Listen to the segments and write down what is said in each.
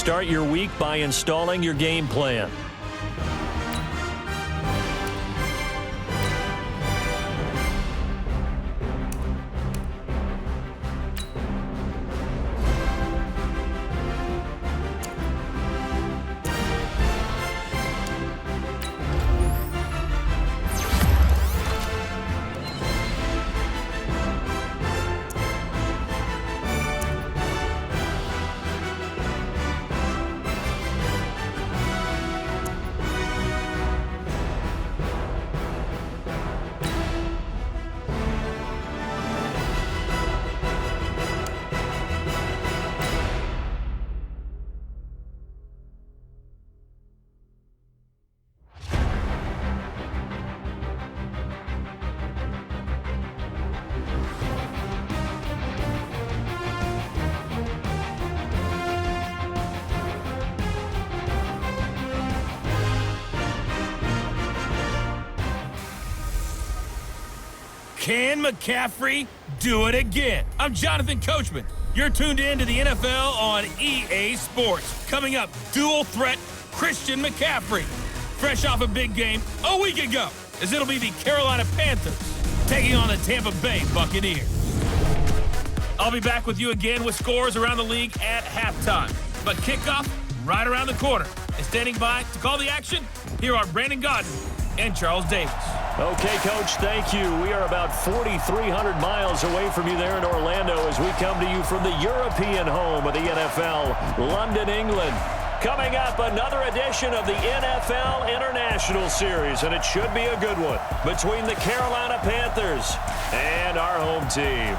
Start your week by installing your game plan. Can McCaffrey do it again? I'm Jonathan Coachman. You're tuned in to the NFL on EA Sports. Coming up, dual threat Christian McCaffrey. Fresh off a big game a week ago, as it'll be the Carolina Panthers taking on the Tampa Bay Buccaneers. I'll be back with you again with scores around the league at halftime. But kickoff right around the corner. And standing by to call the action, here are Brandon Godden and Charles Davis. Okay, Coach, thank you. We are about 4,300 miles away from you there in Orlando as we come to you from the European home of the NFL, London, England. Coming up, another edition of the NFL International Series, and it should be a good one between the Carolina Panthers and our home team.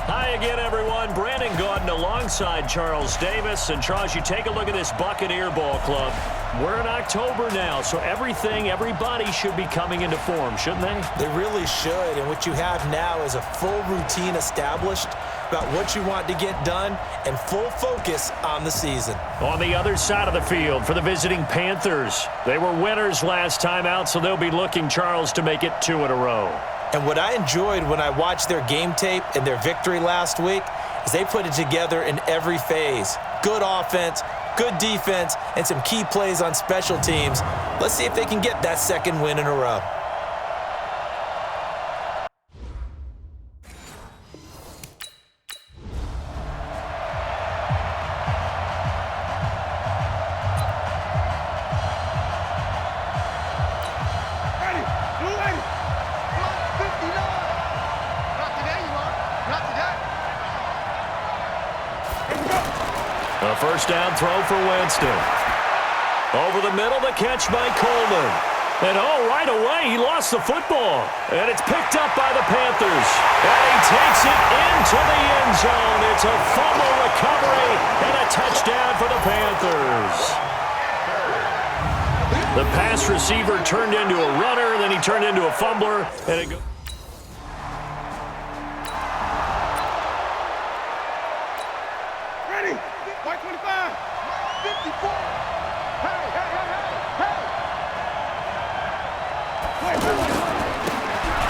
Hi again, everyone. Brandon Gaudin alongside Charles Davis. And Charles, you take a look at this Buccaneer ball club. We're in October now, so everybody should be coming into form, shouldn't they? They really should. And what you have now is a full routine established about what you want to get done and full focus on the season. On the other side of the field for the visiting Panthers, they were winners last time out, so they'll be looking, Charles, to make it 2 in a row. And what I enjoyed when I watched their game tape and their victory last week is they put it together in every phase. Good offense, good defense, and some key plays on special teams. Let's see if they can get that second win in a row. A first down throw for Winston. Over the middle, the catch by Coleman. And right away, he lost the football. And it's picked up by the Panthers. And he takes it into the end zone. It's a fumble recovery and a touchdown for the Panthers. The pass receiver turned into a runner, then he turned into a fumbler. And it goes.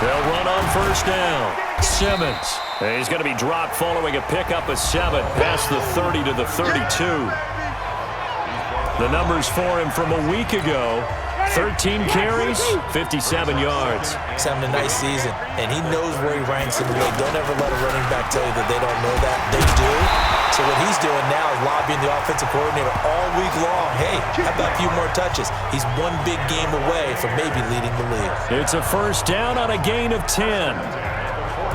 They'll run on first down. Simmons. And he's going to be dropped following a pickup of 7 past the 30 to the 32. The numbers for him from a week ago: 13 carries, 57 yards. He's having a nice season, and he knows where he ranks in the league. Don't ever let a running back tell you that they don't know that. They do. So what he's doing now is lobbying the offensive coordinator all week long. Hey, how about a few more touches? He's one big game away from maybe leading the league. It's a first down on a gain of 10.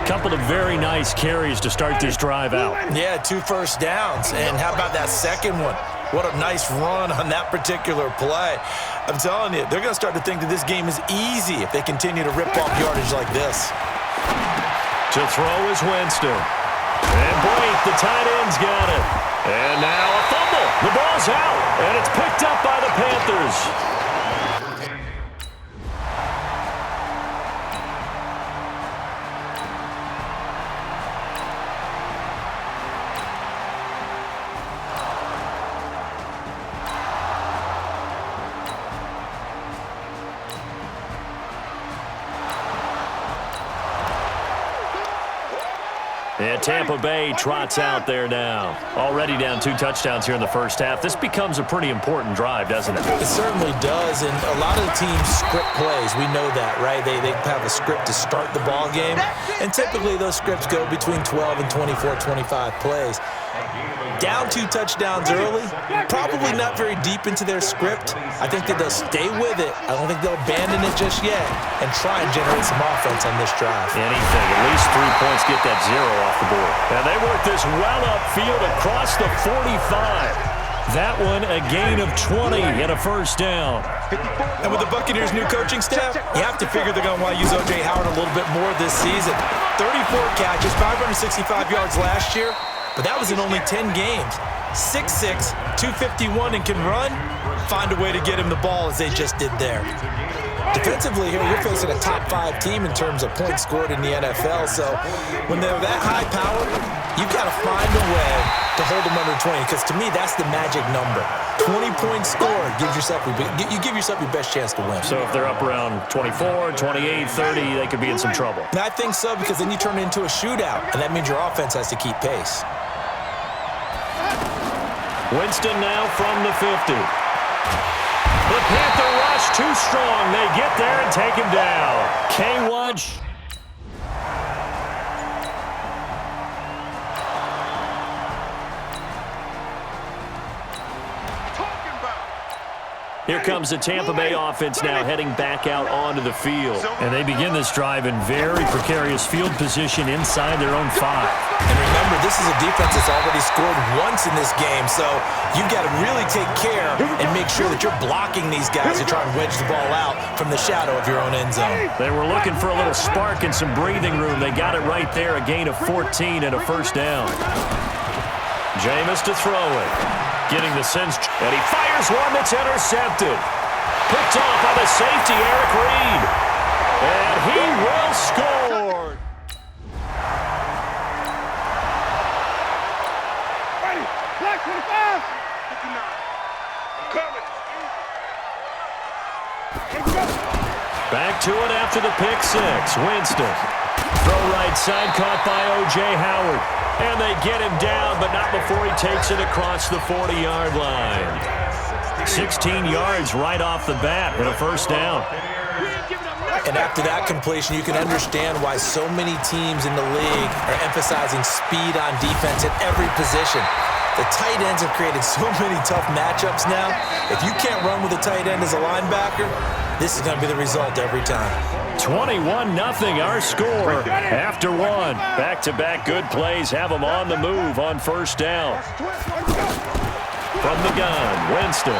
Couple of very nice carries to start this drive out. Yeah, 2 first downs. And how about that second one? What a nice run on that particular play. I'm telling you, they're going to start to think that this game is easy if they continue to rip off yardage like this. To throw is Winston. And Blake, the tight end's got it. And now a fumble. The ball's out, and it's picked up by the Panthers. And Tampa Bay trots out there now. Already down 2 touchdowns here in the first half. This becomes a pretty important drive, doesn't it? It certainly does, and a lot of the teams script plays. We know that, right? They have a script to start the ball game, and typically those scripts go between 12 and 24, 25 plays. Down 2 touchdowns early, probably not very deep into their script. I think that they'll stay with it. I don't think they'll abandon it just yet and try and generate some offense on this drive. Anything, at least 3 points, get that 0 off the board. And they work this well upfield across the 45. That one a gain of 20 and a first down. And with the Buccaneers' new coaching staff, you have to figure they're going to want to use O.J. Howard a little bit more this season. 34 catches, 565 yards last year. But that was in only 10 games. 6'6", 251, and can run. Find a way to get him the ball as they just did there. Defensively here, you're facing a top 5 team in terms of points scored in the NFL. So when they're that high powered, you've got to find a way to hold them under 20. Because to me, that's the magic number. 20 points scored gives yourself you give yourself your best chance to win. So if they're up around 24, 28, 30, they could be in some trouble. And I think so, because then you turn it into a shootout, and that means your offense has to keep pace. Winston now from the 50. The Panther rush too strong. They get there and take him down. K-Watch. Here comes the Tampa Bay offense now heading back out onto the field. And they begin this drive in very precarious field position inside their own 5. And remember, this is a defense that's already scored once in this game, so you've got to really take care and make sure that you're blocking these guys to try and wedge the ball out from the shadow of your own end zone. They were looking for a little spark and some breathing room. They got it right there, a gain of 14 and a first down. Jameis to throw it. Getting the sense, and he fires one that's intercepted. Picked off by the safety, Eric Reed. And he will score. Ready, Black 25. 59. Back to it after the pick 6. Winston. Throw right side, caught by O.J. Howard. And they get him down, but not before he takes it across the 40-yard line. 16 yards right off the bat and a first down. And after that completion, you can understand why so many teams in the league are emphasizing speed on defense at every position. The tight ends have created so many tough matchups now. If you can't run with a tight end as a linebacker, this is going to be the result every time. 21-0 our score after 1. Back-to-back good plays have them on the move on first down. From the gun, Winston.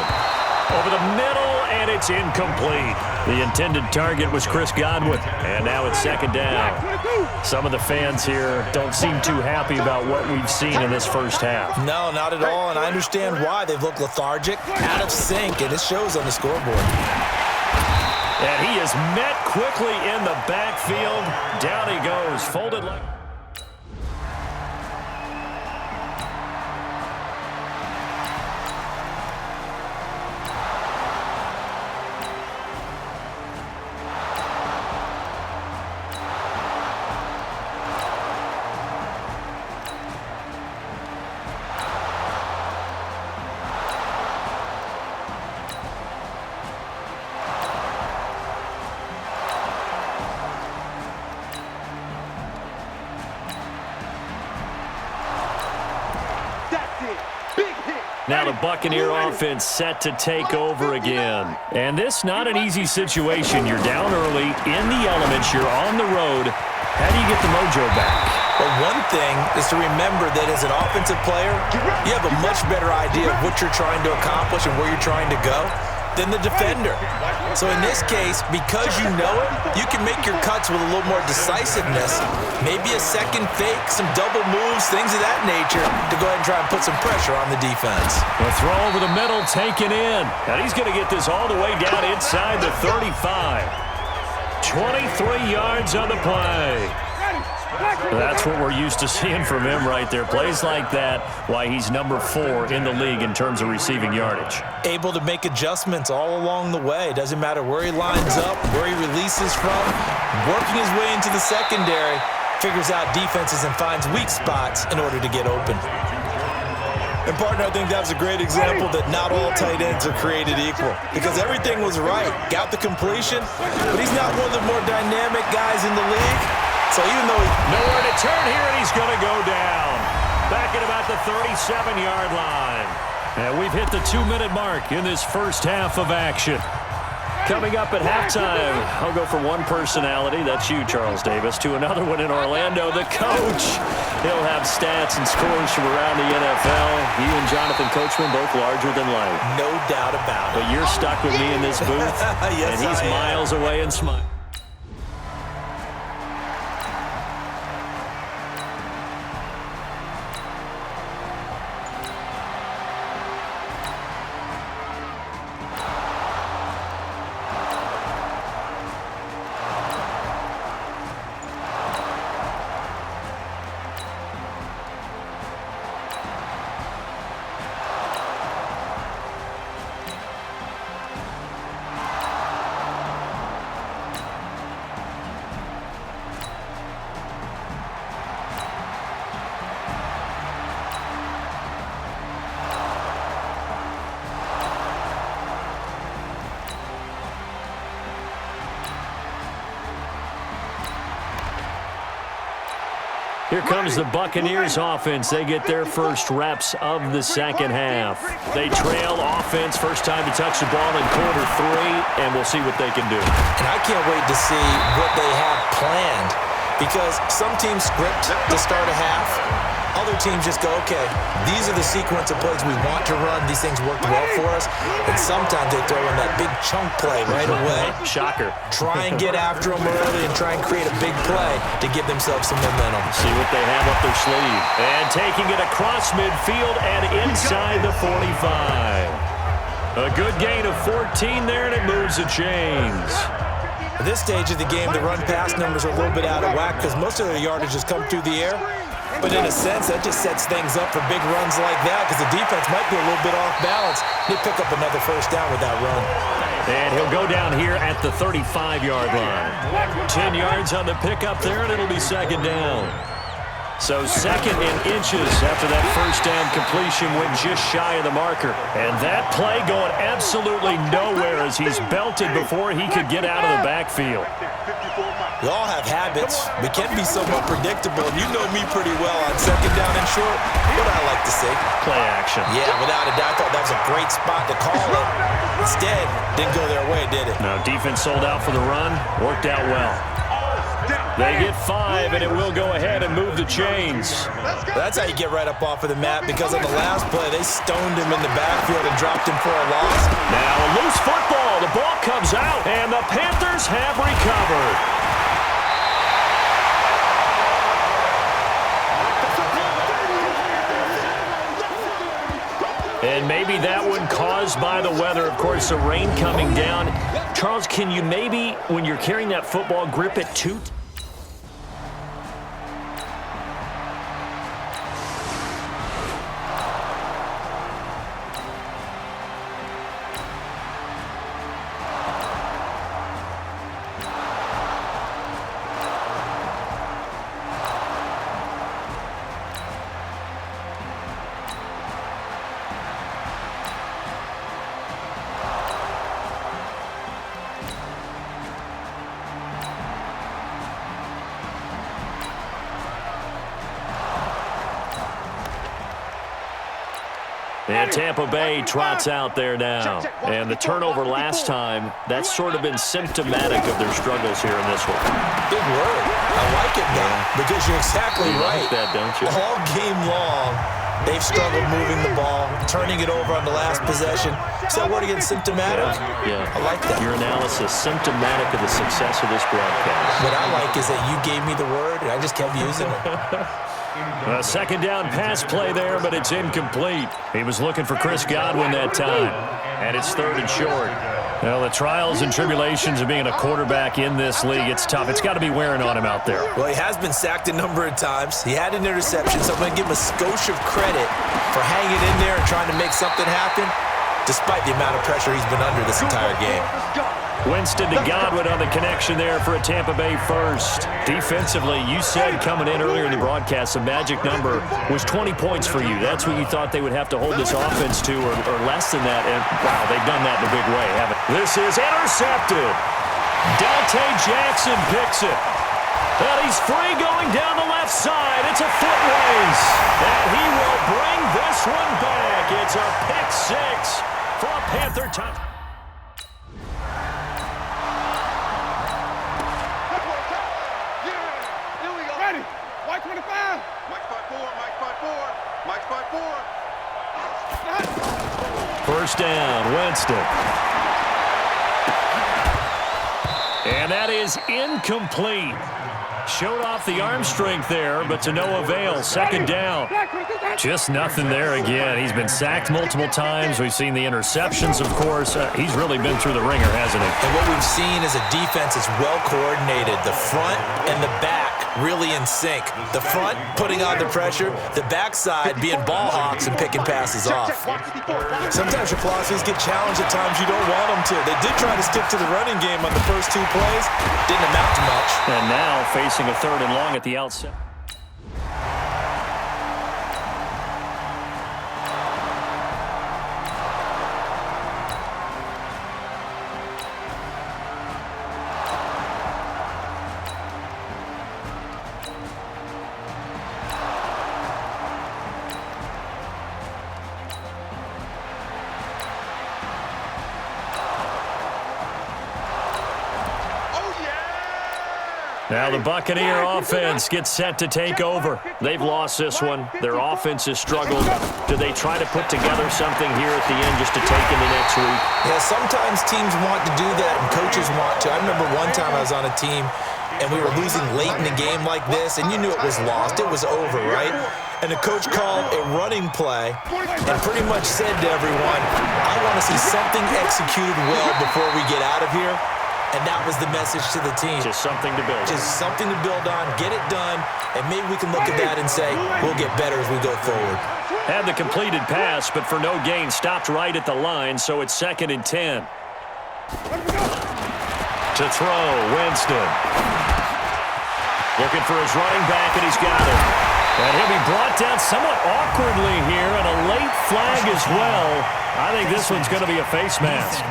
Over the middle, and it's incomplete. The intended target was Chris Godwin, and now it's second down. Some of the fans here don't seem too happy about what we've seen in this first half. No, not at all, and I understand why. They've looked lethargic, out of sync, and it shows on the scoreboard. And he is met quickly in the backfield. Down he goes, folded like... Now the Buccaneer offense set to take over again. And this not an easy situation. You're down early, in the elements, you're on the road. How do you get the mojo back? Well, one thing is to remember that as an offensive player, you have a much better idea of what you're trying to accomplish and where you're trying to go than the defender. So in this case, because you know it, you can make your cuts with a little more decisiveness. Maybe a second fake, some double moves, things of that nature to go ahead and try and put some pressure on the defense. The throw over the middle, taken in. And he's going to get this all the way down inside the 35. 23 yards on the play. That's what we're used to seeing from him right there. Plays like that, why he's number 4 in the league in terms of receiving yardage. Able to make adjustments all along the way. Doesn't matter where he lines up, where he releases from, working his way into the secondary. figures out defenses and finds weak spots in order to get open. And, partner, I think that was a great example that not all tight ends are created equal because everything was right. Got the completion, but he's not one of the more dynamic guys in the league. So even though nowhere to turn here, and he's going to go down. Back at about the 37-yard line. And we've hit the 2-minute mark in this first half of action. Coming up at halftime, I'll go from one personality, that's you, Charles Davis, to another one in Orlando, the coach. He'll have stats and scores from around the NFL. You and Jonathan Coachman, both larger than life. No doubt about it. But you're stuck with me in this booth, yes, and he's miles away and smiling. Here comes the Buccaneers offense. They get their first reps of the second half. They trail offense, first time to touch the ball in quarter 3, and we'll see what they can do. And I can't wait to see what they have planned because some teams script to start a half. Other teams just go, okay, these are the sequence of plays we want to run. These things worked well for us. And sometimes they throw in that big chunk play right away. Shocker. Try and get after them early and try and create a big play to give themselves some momentum. See what they have up their sleeve. And taking it across midfield and inside the 45. A good gain of 14 there, and it moves the chains. At this stage of the game, the run-pass numbers are a little bit out of whack because most of their yardage has come through the air. But in a sense, that just sets things up for big runs like that because the defense might be a little bit off balance. They pick up another first down with that run. And he'll go down here at the 35-yard line. 10 yards on the pickup there, and it'll be second down. So second in inches after that first down completion went just shy of the marker. And that play going absolutely nowhere as he's belted before he could get out of the backfield. We all have habits. We can be somewhat predictable. And you know me pretty well on second down and short. What I like to say. Play action. Yeah, without a doubt. I thought that was a great spot to call it. Instead, didn't go their way, did it? No, defense sold out for the run. Worked out well. They get 5, and it will go ahead and move the chains. That's how you get right up off of the mat, because on the last play, they stoned him in the backfield and dropped him for a loss. Now a loose football. The ball comes out, and the Panthers have recovered. And maybe that one caused by the weather. Of course, the rain coming down. Charles, can you maybe, when you're carrying that football, grip it too? And Tampa Bay trots out there now. And the turnover last time, that's sort of been symptomatic of their struggles here in this one. Big word. I like it now, because you're exactly right. You like that, don't you? All game long, they've struggled moving the ball, turning it over on the last possession. Is that word again, symptomatic? Yeah. I like that. Your analysis, symptomatic of the success of this broadcast. What I like is that you gave me the word, and I just kept using it. A second down pass play there, but it's incomplete. He was looking for Chris Godwin that time, and it's third and short. Well, the trials and tribulations of being a quarterback in this league, it's tough. It's got to be wearing on him out there. Well, he has been sacked a number of times. He had an interception, so I'm going to give him a skosh of credit for hanging in there and trying to make something happen, despite the amount of pressure he's been under this entire game. Winston to Godwin on the connection there for a Tampa Bay first. Defensively, you said coming in earlier in the broadcast, the magic number was 20 points for you. That's what you thought they would have to hold this offense to, or less than that. And, wow, they've done that in a big way, haven't they? This is intercepted. Dante Jackson picks it. And he's free going down the left side. It's a foot race. And he will bring this one back. It's a pick six for a Panther touchdown. Mike 25. Mike 5-4, Mike 5-4, Mike 5-4. First down, Winston. And that is incomplete. Showed off the arm strength there, but to no avail. Second down. Just nothing there again. He's been sacked multiple times. We've seen the interceptions, of course. He's really been through the ringer, hasn't he? And what we've seen is a defense that's well coordinated. The front and the back really in sync. The front putting on the pressure, the backside being ball hawks and picking passes off. Sometimes your philosophies get challenged at times you don't want them to. They did try to stick to the running game on the first 2 plays. Didn't amount to much. And now facing a 3rd and long at the outset. Now the Buccaneer offense gets set to take over. They've lost this one. Their offense has struggled. Do they try to put together something here at the end just to take into next week? Yeah, sometimes teams want to do that and coaches want to. I remember one time I was on a team and we were losing late in the game like this, and you knew it was lost. It was over, right? And the coach called a running play and pretty much said to everyone, I want to see something executed well before we get out of here. And that was the message to the team. Just something to build on. Just something to build on, get it done, and maybe we can look at that and say, we'll get better as we go forward. Had the completed pass, but for no gain, stopped right at the line, so it's 2nd and 10. To throw, Winston. Looking for his running back, and he's got it. And he'll be brought down somewhat awkwardly here, and a late flag as well. I think this one's going to be a face mask.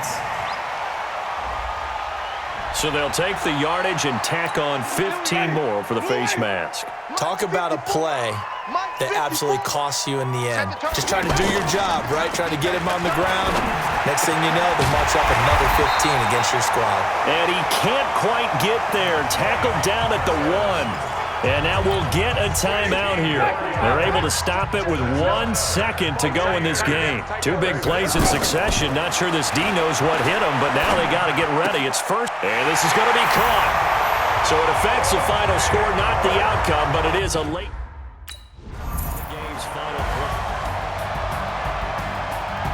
So they'll take the yardage and tack on 15 more for the face mask. Talk about a play that absolutely costs you in the end. Just trying to do your job, right? Trying to get him on the ground. Next thing you know, they march up another 15 against your squad. And he can't quite get there. Tackled down at the 1. And now we'll get a timeout here. They're able to stop it with 1 second to go in this game. 2 big plays in succession. Not sure this D knows what hit him, but now they got to get ready. It's first, and this is going to be caught. So it affects the final score, not the outcome, but it is a late game's final play.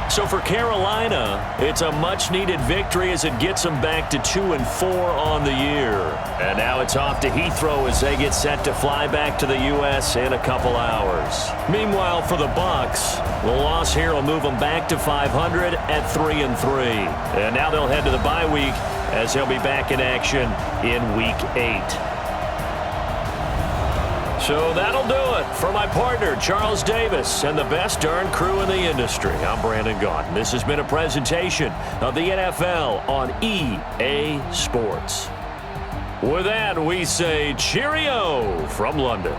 So for Carolina, it's a much-needed victory as it gets them back to 2-4 on the year. And now it's off to Heathrow as they get set to fly back to the U.S. in a couple hours. Meanwhile, for the Bucs, the loss here will move them back to 500 at 3-3. And now they'll head to the bye week as they'll be back in action in Week 8. So that'll do it for my partner, Charles Davis, and the best darn crew in the industry. I'm Brandon Gaudin. This has been a presentation of the NFL on EA Sports. With that, we say cheerio from London.